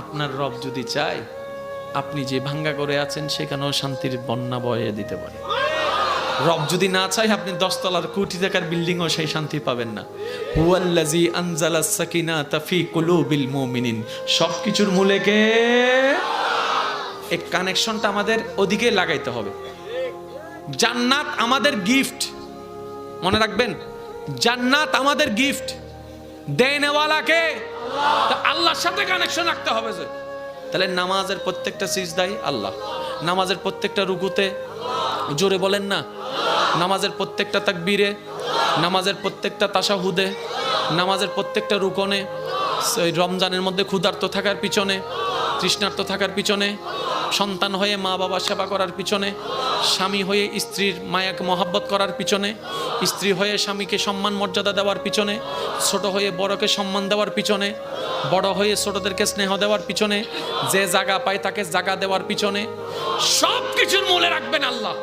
আপনার রব যদি চায় আপনি যে ভাঙ্গা করে আছেন সেখানেও শান্তির বন্যা বয়ে দিতে পারে। রব যদি না চায় আপনি 10 তলার কোটি টাকার বিল্ডিংও সেই শান্তি পাবেন না। হুয়াল্লাযী আনজালাস সাকিনাতা ফি কুলুবিল মুমিনিন। সবকিছুর মূলে কে? এই কানেকশনটা আমাদের ওদিকে লাগাইতে হবে। জান্নাত আমাদের গিফট, মনে রাখবেন, জান্নাত আমাদের গিফট। দেনেওয়ালা কে? আল্লাহর সাথে কানেকশন রাখতে হবে। যে তাহলে নামাজের প্রত্যেকটা সিজদায় আল্লাহ, নামাজের প্রত্যেকটা রুকুতে, জোরে বলেন না, নামাজের প্রত্যেকটা তাকবীরে, নামাজের প্রত্যেকটা তাশাহুদে, নামাজের প্রত্যেকটা রুকনে, রমজানের মধ্যে ক্ষুধার্ত থাকার পিছনে, তৃষ্ণার্ত থাকার পিছনে, সন্তান হয়ে মা বাবা সেবা করার পিছনে, স্বামী হয়ে স্ত্রীর মায়াকে মহাব্বত করার পিছনে, স্ত্রী হয়ে স্বামীকে সম্মান মর্যাদা দেওয়ার পিছনে, ছোট হয়ে বড়কে সম্মান দেওয়ার পিছনে, বড় হয়ে ছোটদেরকে স্নেহ দেওয়ার পিছনে, যে জায়গা পায় তাকে জায়গা দেওয়ার পিছনে, সব কিছুর মূলে রাখবেন আল্লাহ।